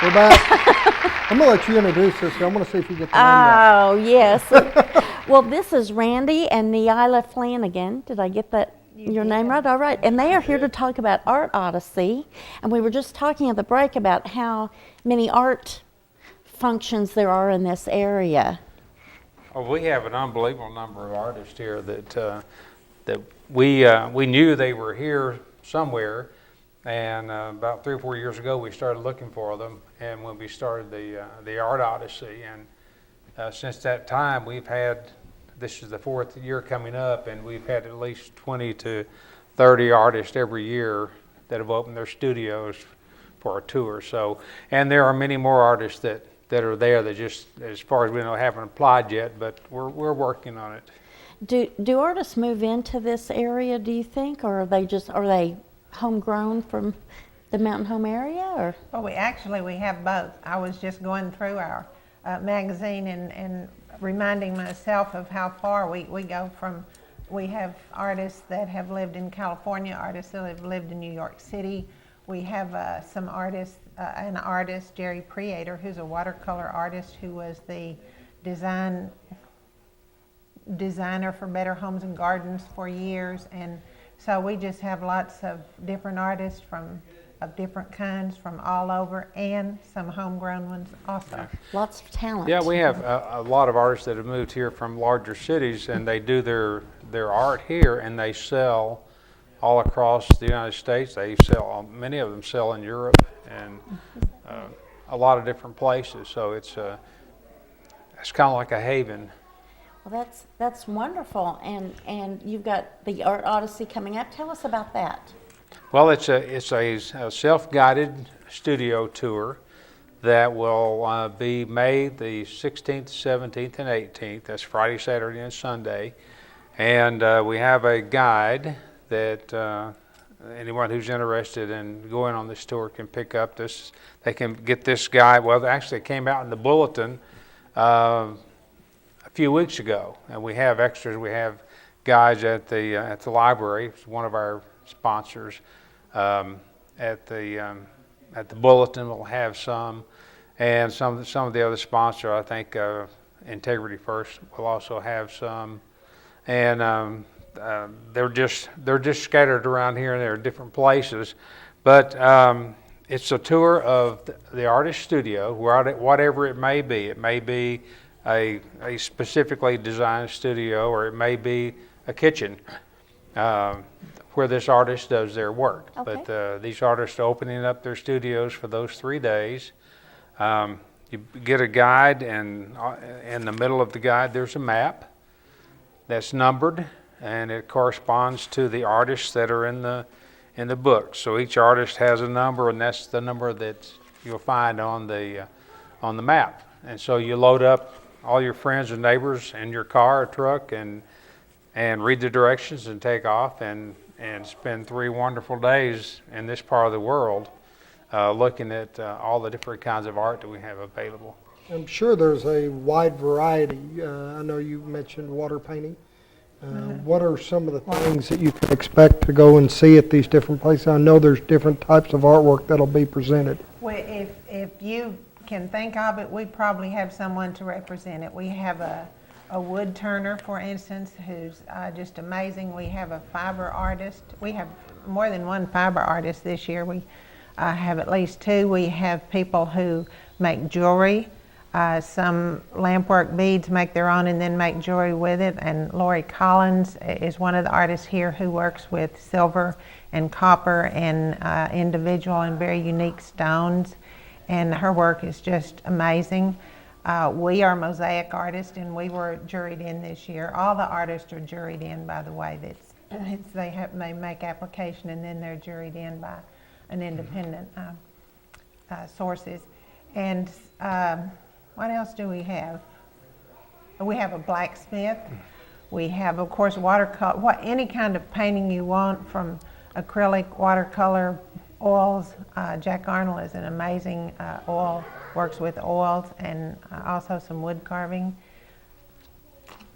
We're back. I'm going to let you introduce this. I want to see if you get the name right. Oh, yes. Well, this is Randy and Neilla Flanagin. Did I get that? Your name right? All right. And they are here to talk about Art Odyssey. And we were just talking at the break about how many art functions there are in this area. Oh, we have an unbelievable number of artists here that we knew they were here somewhere, and about 3 or 4 years ago we started looking for them, and when we started the Art Odyssey, and since that time we've had, this is the 4th year coming up, and we've had at least 20 to 30 artists every year that have opened their studios for a tour. So, and there are many more artists that are there that just, as far as we know, haven't applied yet, but we're working on it. Do artists move into this area, do you think, or are they homegrown from the Mountain Home area, or? Well, we have both. I was just going through our magazine and reminding myself of how far we go from. We have artists that have lived in California, artists that have lived in New York City. We have some artists, an artist, Jerry Preator, who's a watercolor artist who was the designer for Better Homes and Gardens for years. And so we just have lots of different artists of different kinds from all over, and some homegrown ones also. Lots of talent. Yeah, we have a lot of artists that have moved here from larger cities, and they do their art here, and they sell all across the United States. They sell, many of them sell in Europe and a lot of different places. So it's kind of like a haven. Well, that's wonderful, and you've got the Art Odyssey coming up. Tell us about that. Well, it's a self-guided studio tour that will be May the 16th, 17th, and 18th. That's Friday, Saturday, and Sunday. And we have a guide that anyone who's interested in going on this tour can pick up this. They can get this guide. Well, actually, it came out in the bulletin a few weeks ago, and we have extras. We have guides at the library. It's one of our sponsors. At the bulletin, we'll have some, and some of the other sponsors. I think Integrity First will also have some, and they're just scattered around here and there, different places. But it's a tour of the artist studio, whatever it may be. It may be a specifically designed studio, or it may be a kitchen where this artist does their work. Okay. But these artists are opening up their studios for those 3 days. You get a guide, and in the middle of the guide there's a map that's numbered, and it corresponds to the artists that are in the book. So each artist has a number, and that's the number that you'll find on the map. And so you load up all your friends and neighbors in your car or truck, and read the directions and take off, and spend 3 wonderful days in this part of the world looking at all the different kinds of art that we have available. I'm sure there's a wide variety. I know you mentioned water painting. What are some of the things that you can expect to go and see at these different places? I know there's different types of artwork that'll be presented. Well, if you can think of it, we probably have someone to represent it. We have a wood turner, for instance, who's just amazing. We have a fiber artist. We have more than one fiber artist this year. We have at least 2. We have people who make jewelry. Some lampwork beads, make their own and then make jewelry with it. And Lori Collins is one of the artists here who works with silver and copper and individual and very unique stones. And her work is just amazing. We are mosaic artists, and we were juried in this year. All the artists are juried in, by the way. They make application, and then they're juried in by an independent sources. And what else do we have? We have a blacksmith. We have, of course, watercolor. Any kind of painting you want, from acrylic, watercolor, oils. Jack Arnold is an amazing oil. Works with oils, and also some wood carving.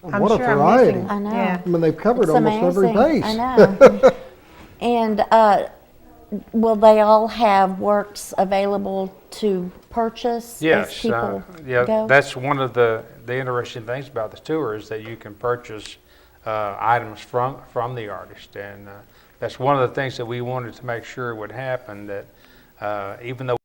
What a variety. I know. Yeah. I mean, they've covered It's almost every amazing. base. I know. And will they all have works available to purchase as Yes, people yeah, go? that's one of the interesting things about the tour is that you can purchase items from the artist, and that's one of the things that we wanted to make sure would happen, that even though